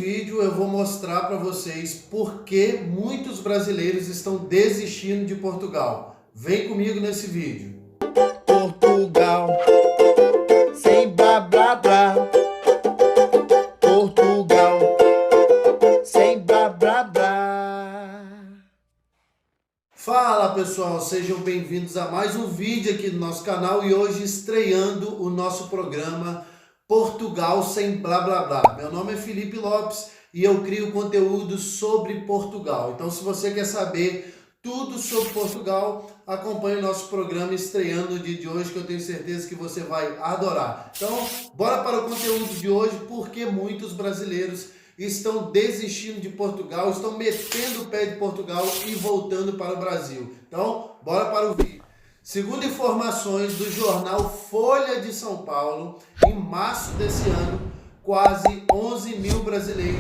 vídeo eu vou mostrar para vocês por que muitos brasileiros estão desistindo de Portugal. Vem comigo nesse vídeo. Portugal, sem blá blá blá. Portugal, sem blá blá blá. Fala pessoal, sejam bem-vindos a mais um vídeo aqui do nosso canal e hoje estreando o nosso programa Portugal sem blá blá blá. Meu nome é Felipe Lopes e eu crio conteúdo sobre Portugal. Então se você quer saber tudo sobre Portugal, acompanhe o nosso programa estreando no dia de hoje, que eu tenho certeza que você vai adorar. Então, bora para o conteúdo de hoje, porque muitos brasileiros estão desistindo de Portugal, estão metendo o pé de Portugal e voltando para o Brasil. Então, bora para o vídeo. Segundo informações do jornal Folha de São Paulo, em março desse ano, quase 11 mil brasileiros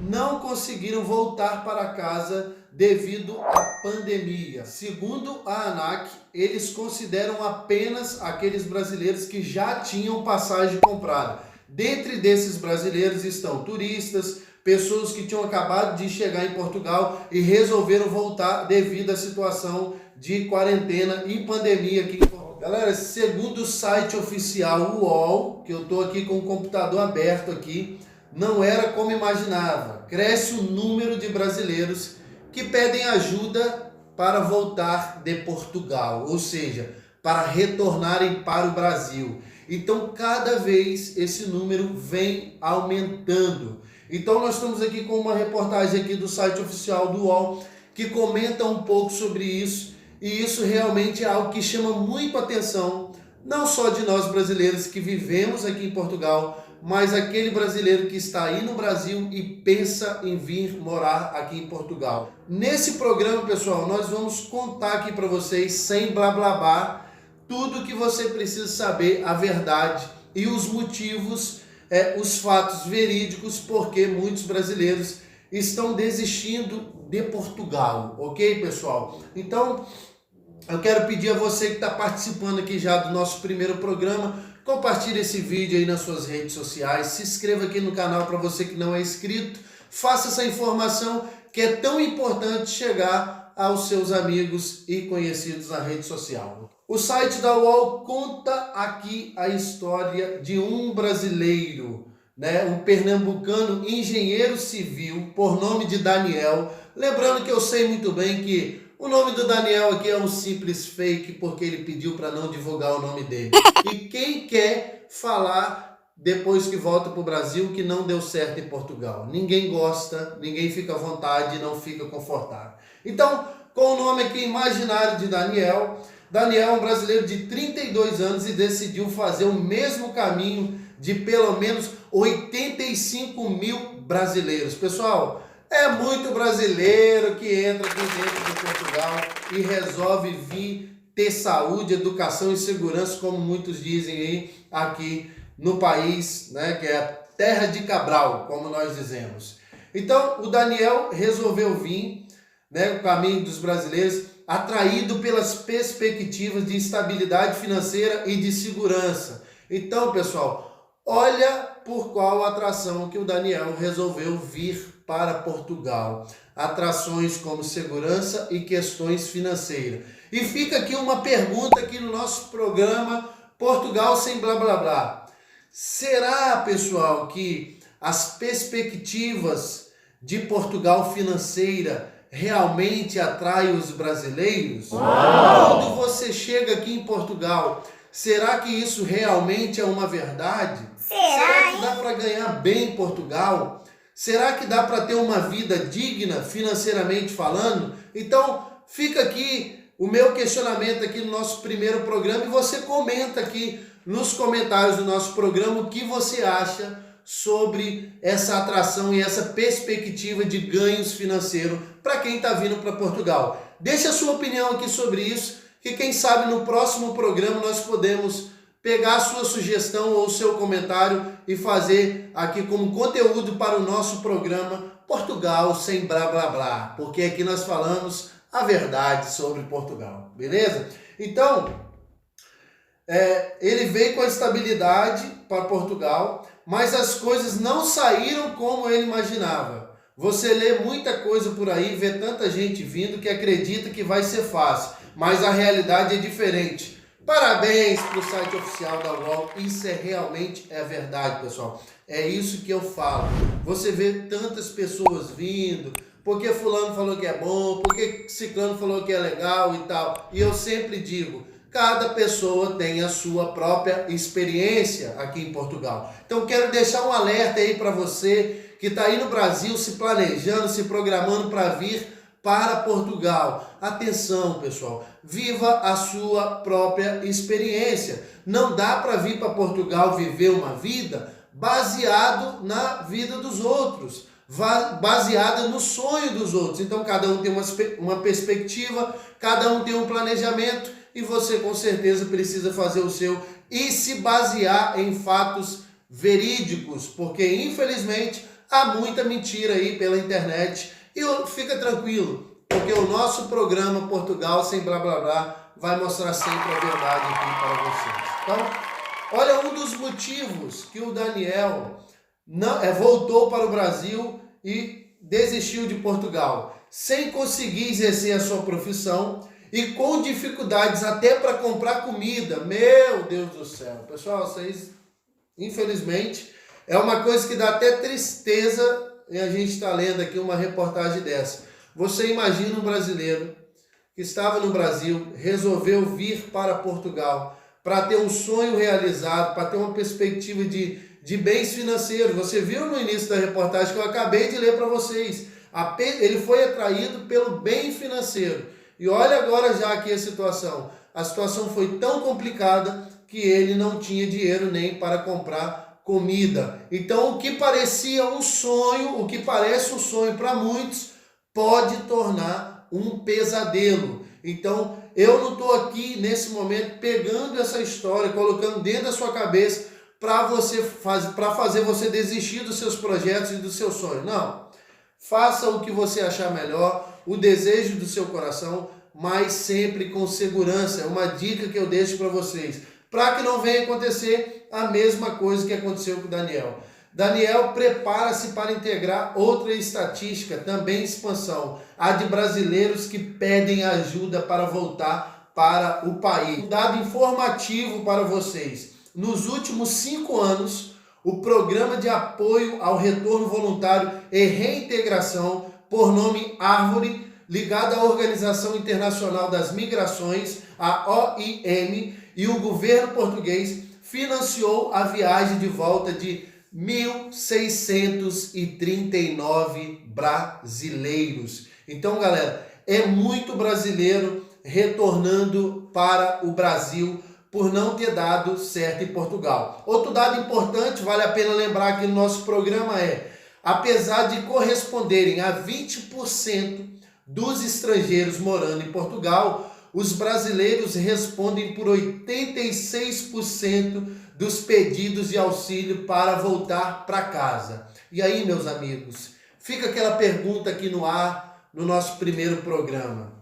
não conseguiram voltar para casa devido à pandemia. Segundo a ANAC, eles consideram apenas aqueles brasileiros que já tinham passagem comprada. Dentre desses brasileiros estão turistas, pessoas que tinham acabado de chegar em Portugal e resolveram voltar devido à situação de quarentena e pandemia aqui em Portugal. Galera, segundo o site oficial UOL, que eu estou aqui com o computador aberto aqui, não era como imaginava. Cresce o número de brasileiros que pedem ajuda para voltar de Portugal, ou seja, para retornarem para o Brasil. Então, cada vez esse número vem aumentando. Então, nós estamos aqui com uma reportagem aqui do site oficial do UOL que comenta um pouco sobre isso, e isso realmente é algo que chama muito a atenção, não só de nós brasileiros que vivemos aqui em Portugal, mas aquele brasileiro que está aí no Brasil e pensa em vir morar aqui em Portugal. Nesse programa, pessoal, nós vamos contar aqui para vocês, sem blá blá blá, tudo que você precisa saber, a verdade e os motivos, os fatos verídicos, porque muitos brasileiros estão desistindo de Portugal, ok, pessoal? Então, eu quero pedir a você que está participando aqui já do nosso primeiro programa, compartilhe esse vídeo aí nas suas redes sociais, se inscreva aqui no canal para você que não é inscrito, faça essa informação que é tão importante chegar aos seus amigos e conhecidos na rede social. O site da UOL conta aqui a história de um brasileiro, um pernambucano engenheiro civil, por nome de Daniel. Lembrando que eu sei muito bem que o nome do Daniel aqui é um simples fake, porque ele pediu para não divulgar o nome dele. E quem quer falar depois que volta para o Brasil que não deu certo em Portugal? Ninguém gosta, ninguém fica à vontade, não fica confortável. Então, com o nome aqui imaginário de Daniel, Daniel é um brasileiro de 32 anos e decidiu fazer o mesmo caminho de pelo menos 85 mil brasileiros. Pessoal, é muito brasileiro que entra aqui dentro de Portugal e resolve vir ter saúde, educação e segurança, como muitos dizem aí aqui no país, que é a terra de Cabral, como nós dizemos. Então, o Daniel resolveu vir, o caminho dos brasileiros, atraído pelas perspectivas de estabilidade financeira e de segurança. Então, pessoal, olha por qual atração que o Daniel resolveu vir para Portugal. Atrações como segurança e questões financeiras. E fica aqui uma pergunta aqui no nosso programa Portugal sem blá blá blá. Será, pessoal, que as perspectivas de Portugal financeira realmente atraem os brasileiros? Uau! Quando você chega aqui em Portugal, será que isso realmente é uma verdade? Será que dá para ganhar bem em Portugal? Será que dá para ter uma vida digna financeiramente falando? Então, fica aqui o meu questionamento aqui no nosso primeiro programa e você comenta aqui nos comentários do nosso programa o que você acha sobre essa atração e essa perspectiva de ganhos financeiros para quem está vindo para Portugal. Deixe a sua opinião aqui sobre isso, que quem sabe no próximo programa nós podemos pegar a sua sugestão ou o seu comentário e fazer aqui como conteúdo para o nosso programa Portugal sem blá blá blá, porque aqui nós falamos a verdade sobre Portugal, beleza? Então, ele veio com a estabilidade para Portugal, mas as coisas não saíram como ele imaginava. Você lê muita coisa por aí, vê tanta gente vindo que acredita que vai ser fácil, mas a realidade é diferente. Parabéns para o site oficial da UOL, isso realmente é verdade, pessoal. É isso que eu falo. Você vê tantas pessoas vindo, porque fulano falou que é bom, porque ciclano falou que é legal e tal. E eu sempre digo, cada pessoa tem a sua própria experiência aqui em Portugal. Então quero deixar um alerta aí para você que está aí no Brasil se planejando, se programando para vir para Portugal. Atenção, pessoal, viva a sua própria experiência. Não dá para vir para Portugal viver uma vida baseado na vida dos outros, baseada no sonho dos outros. Então cada um tem uma perspectiva, cada um tem um planejamento e você com certeza precisa fazer o seu e se basear em fatos verídicos, porque infelizmente há muita mentira aí pela internet. E fica tranquilo, porque o nosso programa Portugal Sem Blá Blá Blá vai mostrar sempre a verdade aqui para vocês. Então, olha um dos motivos que o Daniel voltou para o Brasil e desistiu de Portugal, sem conseguir exercer a sua profissão e com dificuldades até para comprar comida. Meu Deus do céu. Pessoal, vocês, infelizmente, é uma coisa que dá até tristeza e a gente está lendo aqui uma reportagem dessa. Você imagina um brasileiro que estava no Brasil, resolveu vir para Portugal para ter um sonho realizado, para ter uma perspectiva de bens financeiros. Você viu no início da reportagem que eu acabei de ler para vocês. Ele foi atraído pelo bem financeiro. E olha agora já aqui a situação. A situação foi tão complicada que ele não tinha dinheiro nem para comprar comida. Então, o que parecia um sonho, o que parece um sonho para muitos, pode tornar um pesadelo. Então, eu não estou aqui nesse momento pegando essa história, colocando dentro da sua cabeça para fazer você desistir dos seus projetos e dos seus sonhos. Não. Faça o que você achar melhor, o desejo do seu coração, mas sempre com segurança. É uma dica que eu deixo para vocês, para que não venha acontecer a mesma coisa que aconteceu com o Daniel. Daniel prepara-se para integrar outra estatística, também em expansão, a de brasileiros que pedem ajuda para voltar para o país. Um dado informativo para vocês. Nos últimos 5 anos, o Programa de Apoio ao Retorno Voluntário e Reintegração, por nome Árvore, ligado à Organização Internacional das Migrações, a OIM, e o governo português financiou a viagem de volta de 1.639 brasileiros. Então, galera, é muito brasileiro retornando para o Brasil por não ter dado certo em Portugal. Outro dado importante, vale a pena lembrar aqui no nosso programa apesar de corresponderem a 20% dos estrangeiros morando em Portugal, os brasileiros respondem por 86% dos pedidos de auxílio para voltar para casa. E aí, meus amigos, fica aquela pergunta aqui no ar, no nosso primeiro programa.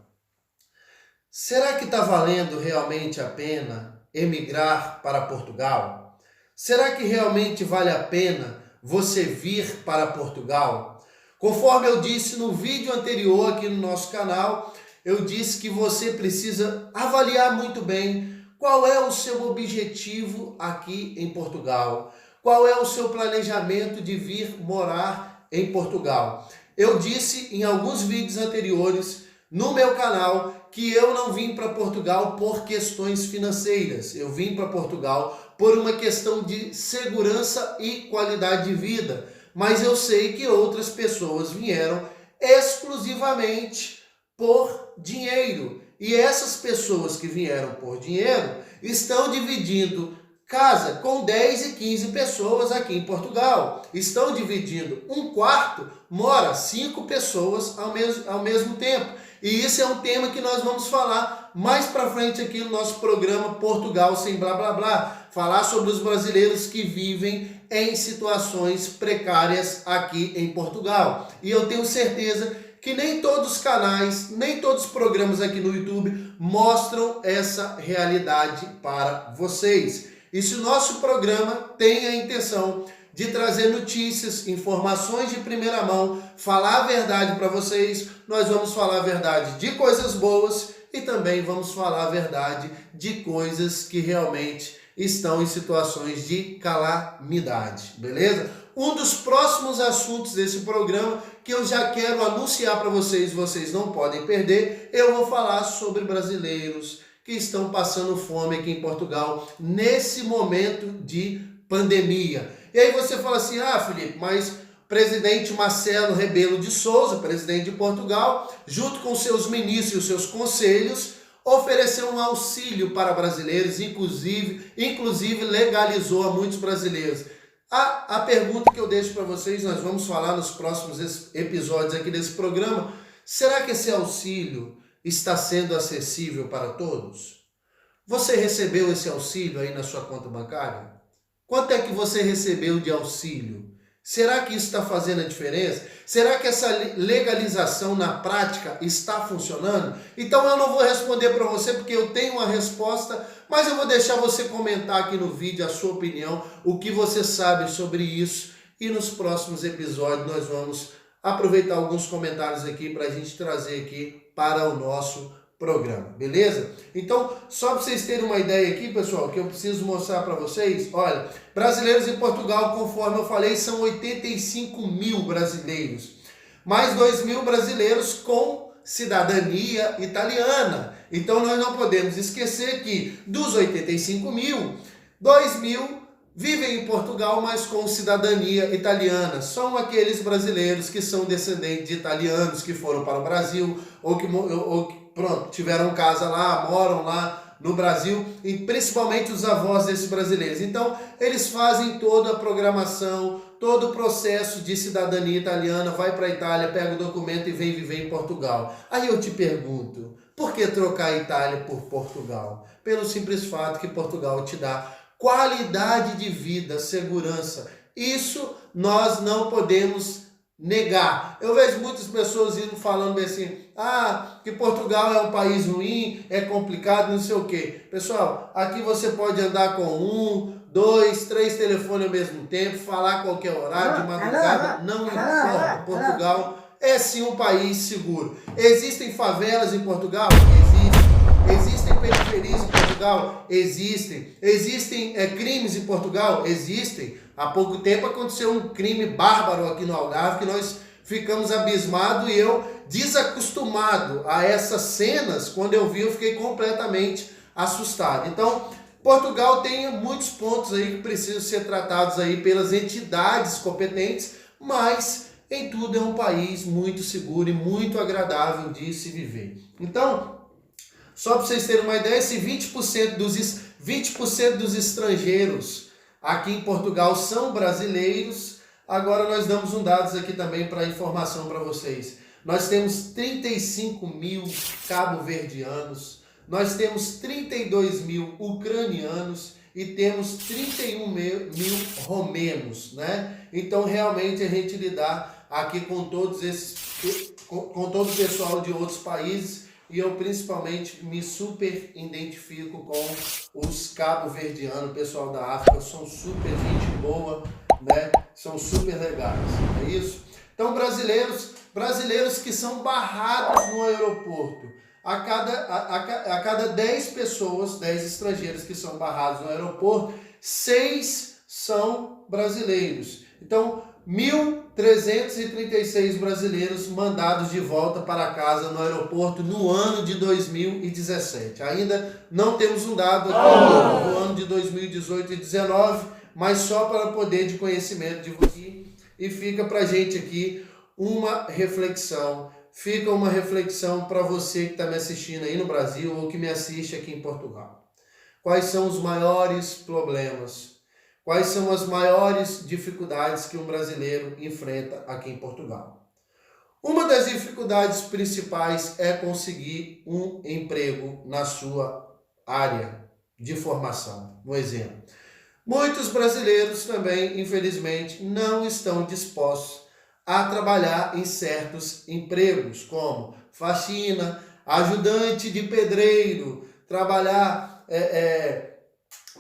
Será que está valendo realmente a pena emigrar para Portugal? Será que realmente vale a pena você vir para Portugal? Conforme eu disse no vídeo anterior aqui no nosso canal, eu disse que você precisa avaliar muito bem qual é o seu objetivo aqui em Portugal, qual é o seu planejamento de vir morar em Portugal. Eu disse em alguns vídeos anteriores no meu canal que eu não vim para Portugal por questões financeiras, eu vim para Portugal por uma questão de segurança e qualidade de vida, mas eu sei que outras pessoas vieram exclusivamente por dinheiro. E essas pessoas que vieram por dinheiro estão dividindo casa com 10 e 15 pessoas aqui em Portugal. Estão dividindo um quarto, mora 5 pessoas ao mesmo tempo. E isso é um tema que nós vamos falar mais para frente aqui no nosso programa Portugal Sem Blá Blá Blá. Falar sobre os brasileiros que vivem em situações precárias aqui em Portugal. E eu tenho certeza que nem todos os canais, nem todos os programas aqui no YouTube mostram essa realidade para vocês. E se o nosso programa tem a intenção de trazer notícias, informações de primeira mão, falar a verdade para vocês. Nós vamos falar a verdade de coisas boas e também vamos falar a verdade de coisas que realmente estão em situações de calamidade, beleza? Um dos próximos assuntos desse programa que eu já quero anunciar para vocês, vocês não podem perder, eu vou falar sobre brasileiros que estão passando fome aqui em Portugal nesse momento de pandemia. E aí você fala assim, Felipe, mas presidente Marcelo Rebelo de Sousa, presidente de Portugal, junto com seus ministros e os seus conselhos, ofereceu um auxílio para brasileiros, inclusive legalizou a muitos brasileiros. A pergunta que eu deixo para vocês, nós vamos falar nos próximos episódios aqui desse programa, será que esse auxílio está sendo acessível para todos? Você recebeu esse auxílio aí na sua conta bancária? Quanto é que você recebeu de auxílio? Será que isso está fazendo a diferença? Será que essa legalização na prática está funcionando? Então eu não vou responder para você porque eu tenho uma resposta, mas eu vou deixar você comentar aqui no vídeo a sua opinião, o que você sabe sobre isso. E nos próximos episódios nós vamos aproveitar alguns comentários aqui para a gente trazer aqui para o nosso programa, beleza? Então, só para vocês terem uma ideia aqui, pessoal, que eu preciso mostrar para vocês, olha, brasileiros em Portugal, conforme eu falei, são 85 mil brasileiros, mais 2 mil brasileiros com cidadania italiana. Então, nós não podemos esquecer que dos 85 mil, 2 mil vivem em Portugal, mas com cidadania italiana. São aqueles brasileiros que são descendentes de italianos que foram para o Brasil ou que tiveram casa lá, moram lá no Brasil, e principalmente os avós desses brasileiros. Então, eles fazem toda a programação, todo o processo de cidadania italiana, vai para a Itália, pega o documento e vem viver em Portugal. Aí eu te pergunto, por que trocar a Itália por Portugal? Pelo simples fato que Portugal te dá qualidade de vida, segurança. Isso nós não podemos negar. Eu vejo muitas pessoas indo falando assim, que Portugal é um país ruim, é complicado, não sei o quê. Pessoal, aqui você pode andar com 1, 2, 3 telefones ao mesmo tempo, falar a qualquer horário, de madrugada, não importa. Portugal é sim um país seguro. Existem favelas em Portugal? Existem. Existem periferias em Portugal? Existem. Existem crimes em Portugal? Existem. Há pouco tempo aconteceu um crime bárbaro aqui no Algarve que nós ficamos abismados e eu, desacostumado a essas cenas, quando eu vi eu fiquei completamente assustado. Então, Portugal tem muitos pontos aí que precisam ser tratados aí pelas entidades competentes, mas em tudo é um país muito seguro e muito agradável de se viver. Então, só para vocês terem uma ideia, esse 20% dos estrangeiros aqui em Portugal são brasileiros. Agora nós damos dados aqui também para informação para vocês. Nós temos 35 mil cabo-verdianos, nós temos 32 mil ucranianos e temos 31 mil romenos, né? Então realmente a gente lidar aqui com todos esses, com todo o pessoal de outros países. E eu principalmente me super identifico com os cabo-verdianos, o pessoal da África, são super gente boa, né? São super legais, é isso? Então brasileiros que são barrados no aeroporto, a cada 10 pessoas, 10 estrangeiros que são barrados no aeroporto, 6 são brasileiros. Então 1.336 brasileiros mandados de volta para casa no aeroporto no ano de 2017. Ainda não temos um dado aqui do ano de 2018 e 2019, mas só para poder de conhecimento de você. E fica para a gente aqui uma reflexão. Fica uma reflexão para você que está me assistindo aí no Brasil ou que me assiste aqui em Portugal. Quais são os maiores problemas? Quais são as maiores dificuldades que um brasileiro enfrenta aqui em Portugal? Uma das dificuldades principais é conseguir um emprego na sua área de formação. Um exemplo. Muitos brasileiros também, infelizmente, não estão dispostos a trabalhar em certos empregos, como faxina, ajudante de pedreiro, trabalhar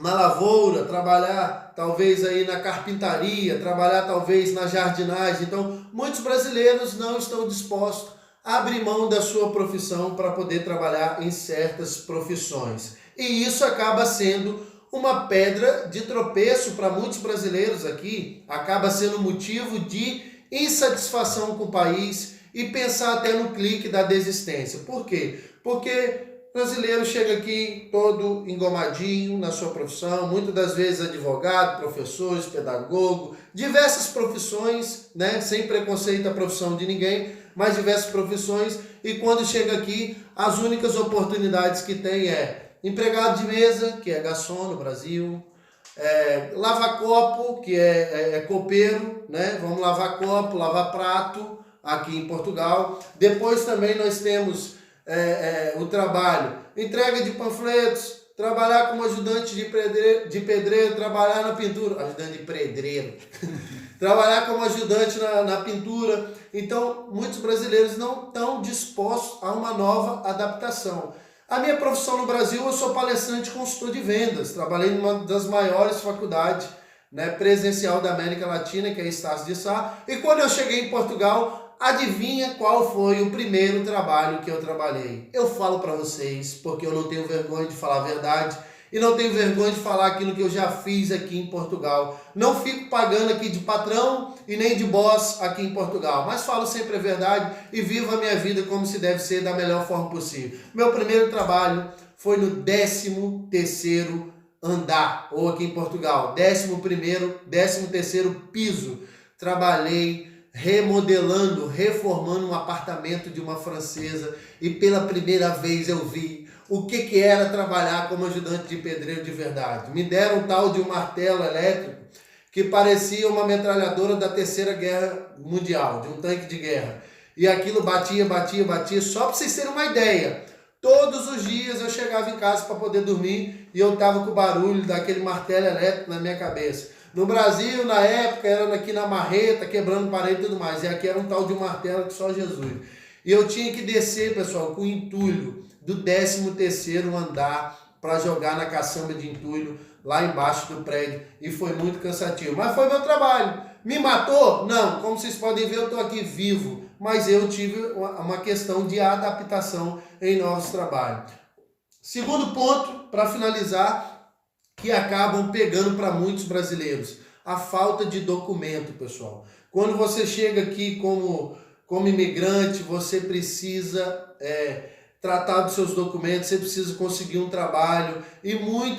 na lavoura, trabalhar talvez aí na carpintaria, trabalhar talvez na jardinagem. Então, muitos brasileiros não estão dispostos a abrir mão da sua profissão para poder trabalhar em certas profissões. E isso acaba sendo uma pedra de tropeço para muitos brasileiros aqui, acaba sendo motivo de insatisfação com o país e pensar até no clique da desistência. Por quê? Porque o brasileiro chega aqui todo engomadinho na sua profissão, muitas das vezes advogado, professores, pedagogo, diversas profissões, né? Sem preconceito à profissão de ninguém, mas diversas profissões, e quando chega aqui, as únicas oportunidades que tem é empregado de mesa, que é garçom no Brasil, lava-copo, que é copeiro, né? Vamos lavar copo, lavar prato aqui em Portugal. Depois também nós temos o trabalho, entrega de panfletos, trabalhar como ajudante de pedreiro, trabalhar na pintura, ajudante de pedreiro, trabalhar como ajudante na pintura. Então, muitos brasileiros não estão dispostos a uma nova adaptação. A minha profissão no Brasil, eu sou palestrante e consultor de vendas, trabalhei em uma das maiores faculdades, né, presencial da América Latina, que é a Estácio de Sá, e quando eu cheguei em Portugal, adivinha qual foi o primeiro trabalho que eu trabalhei? Eu falo para vocês, porque eu não tenho vergonha de falar a verdade e não tenho vergonha de falar aquilo que eu já fiz aqui em Portugal. Não fico pagando aqui de patrão e nem de boss aqui em Portugal, mas falo sempre a verdade e vivo a minha vida como se deve ser, da melhor forma possível. Meu primeiro trabalho foi no 13º andar, ou aqui em Portugal, 11º, 13º piso. Trabalhei remodelando, reformando um apartamento de uma francesa e pela primeira vez eu vi o que era trabalhar como ajudante de pedreiro de verdade. Me deram um tal de um martelo elétrico que parecia uma metralhadora da Terceira Guerra Mundial, de um tanque de guerra. E aquilo batia, só para vocês terem uma ideia. Todos os dias eu chegava em casa para poder dormir e eu estava com o barulho daquele martelo elétrico na minha cabeça. No Brasil, na época, era aqui na marreta, quebrando parede e tudo mais. E aqui era um tal de um martelo que só Jesus. E eu tinha que descer, pessoal, com o entulho do 13º andar para jogar na caçamba de entulho lá embaixo do prédio. E foi muito cansativo. Mas foi meu trabalho. Me matou? Não. Como vocês podem ver, eu estou aqui vivo. Mas eu tive uma questão de adaptação em nosso trabalho. Segundo ponto, para finalizar, que acabam pegando para muitos brasileiros, a falta de documento, pessoal. Quando você chega aqui como imigrante, você precisa tratar dos seus documentos, você precisa conseguir um trabalho, e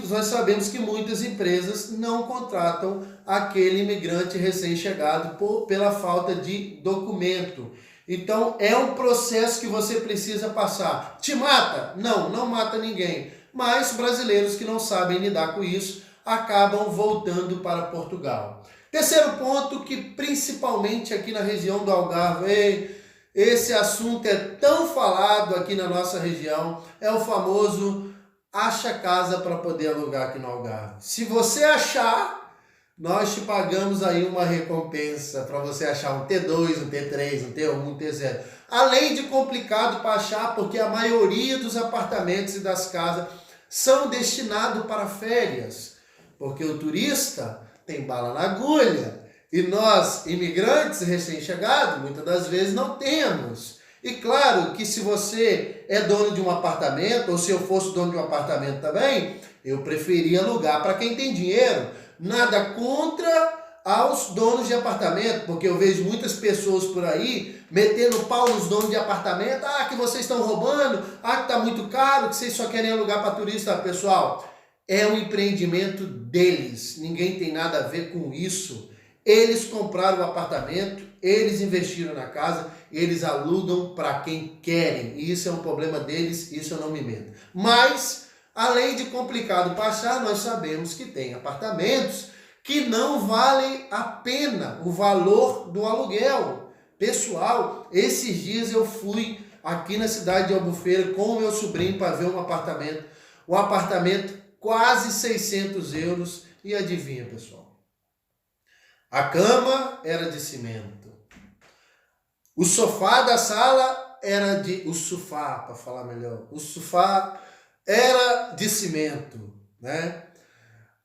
nós sabemos que muitas empresas não contratam aquele imigrante recém-chegado pela falta de documento. Então é um processo que você precisa passar. Te mata? Não, não mata ninguém. Mas brasileiros que não sabem lidar com isso acabam voltando para Portugal. Terceiro ponto, que principalmente aqui na região do Algarve, esse assunto é tão falado aqui na nossa região, é o famoso acha casa para poder alugar aqui no Algarve. Se você achar, nós te pagamos aí uma recompensa para você achar um T2, um T3, um T1, um T0. Além de complicado para achar, porque a maioria dos apartamentos e das casas são destinados para férias, porque o turista tem bala na agulha e nós, imigrantes recém-chegados, muitas das vezes não temos. E claro que se você é dono de um apartamento, ou se eu fosse dono de um apartamento também, eu preferia alugar para quem tem dinheiro. Nada contra aos donos de apartamento, porque eu vejo muitas pessoas por aí metendo pau nos donos de apartamento, que vocês estão roubando, que está muito caro, que vocês só querem alugar para turista. Pessoal, é um empreendimento deles, ninguém tem nada a ver com isso. Eles compraram o apartamento, eles investiram na casa, eles alugam para quem querem, e isso é um problema deles, isso eu não me meto. Mas, além de complicado para achar, nós sabemos que tem apartamentos que não valem a pena o valor do aluguel. Pessoal, esses dias eu fui aqui na cidade de Albufeira com o meu sobrinho para ver um apartamento. O apartamento quase 600 euros. E adivinha, pessoal? A cama era de cimento. O sofá da sala era o sofá, para falar melhor. O sofá era de cimento, né?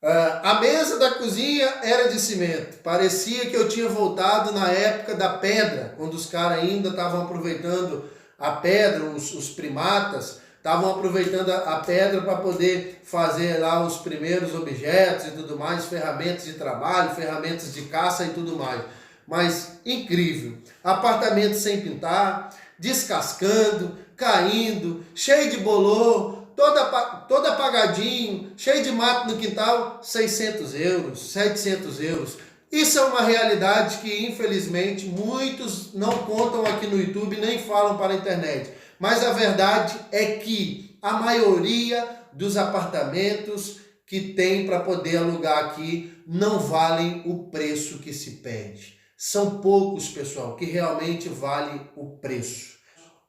A mesa da cozinha era de cimento. Parecia que eu tinha voltado na época da pedra, quando os caras ainda estavam aproveitando a pedra, os primatas, estavam aproveitando a pedra para poder fazer lá os primeiros objetos e tudo mais, ferramentas de trabalho, ferramentas de caça e tudo mais. Mas incrível, apartamento sem pintar, descascando, caindo, cheio de bolor, todo apagadinho, cheio de mato no quintal, 600 euros, 700 euros. Isso é uma realidade que infelizmente muitos não contam aqui no YouTube nem falam para a internet. Mas a verdade é que a maioria dos apartamentos que tem para poder alugar aqui não valem o preço que se pede. São poucos, pessoal, que realmente valem o preço.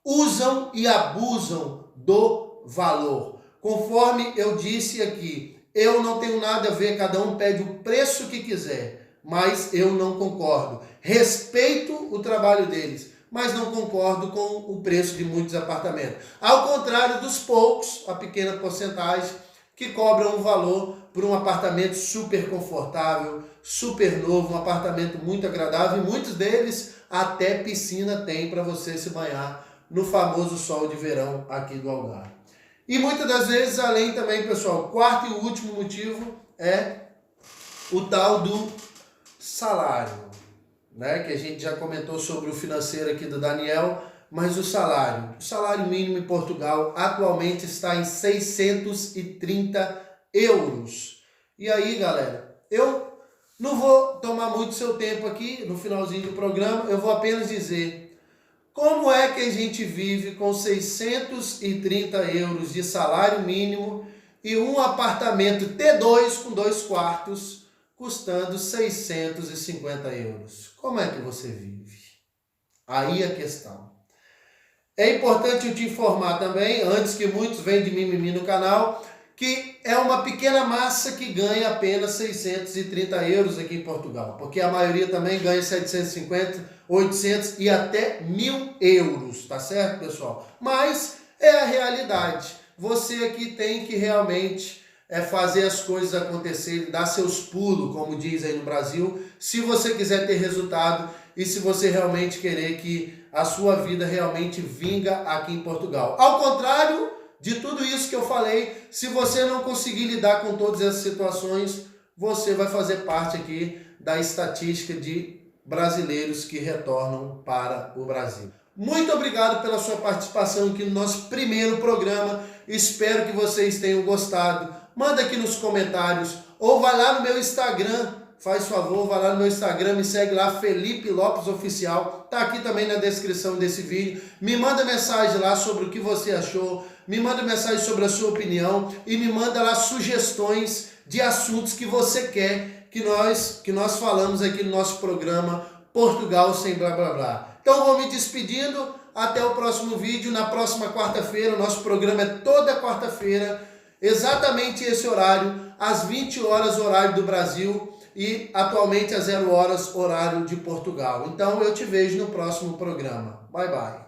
Usam e abusam do valor. Conforme eu disse aqui, eu não tenho nada a ver, cada um pede o preço que quiser, mas eu não concordo. Respeito o trabalho deles, mas não concordo com o preço de muitos apartamentos. Ao contrário dos poucos, a pequena porcentagem, que cobram um valor por um apartamento super confortável, super novo, um apartamento muito agradável, e muitos deles até piscina tem para você se banhar no famoso sol de verão aqui do Algarve. E muitas das vezes, além também, pessoal, quarto e último motivo é o tal do salário, né? Que a gente já comentou sobre o financeiro aqui do Daniel, mas o salário mínimo em Portugal atualmente está em 630 euros. E aí, galera, eu não vou tomar muito seu tempo aqui no finalzinho do programa, eu vou apenas dizer como é que a gente vive com 630 euros de salário mínimo e um apartamento T2 com 2 quartos custando 650 euros. Como é que você vive? Aí a questão. É importante eu te informar também, antes que muitos venham de mimimi no canal, que é uma pequena massa que ganha apenas 630 euros aqui em Portugal, porque a maioria também ganha 750, 800 e até 1.000 euros, tá certo, pessoal? Mas é a realidade. Você aqui tem que realmente fazer as coisas acontecerem, dar seus pulos, como diz aí no Brasil, se você quiser ter resultado e se você realmente querer que a sua vida realmente vinga aqui em Portugal. Ao contrário de tudo isso que eu falei, se você não conseguir lidar com todas essas situações, você vai fazer parte aqui da estatística de brasileiros que retornam para o Brasil. Muito obrigado pela sua participação aqui no nosso primeiro programa. Espero que vocês tenham gostado. Manda aqui nos comentários ou vai lá no meu Instagram. Faz favor, vai lá no meu Instagram, me segue lá, Felipe Lopes Oficial. Tá aqui também na descrição desse vídeo. Me manda mensagem lá sobre o que você achou. Me manda mensagem sobre a sua opinião e me manda lá sugestões de assuntos que você quer que nós falamos aqui no nosso programa Portugal sem blá blá blá. Então vou me despedindo, até o próximo vídeo, na próxima quarta-feira. O nosso programa é toda quarta-feira, exatamente esse horário, às 20 horas horário do Brasil e atualmente às 0 horas horário de Portugal. Então eu te vejo no próximo programa. Bye bye.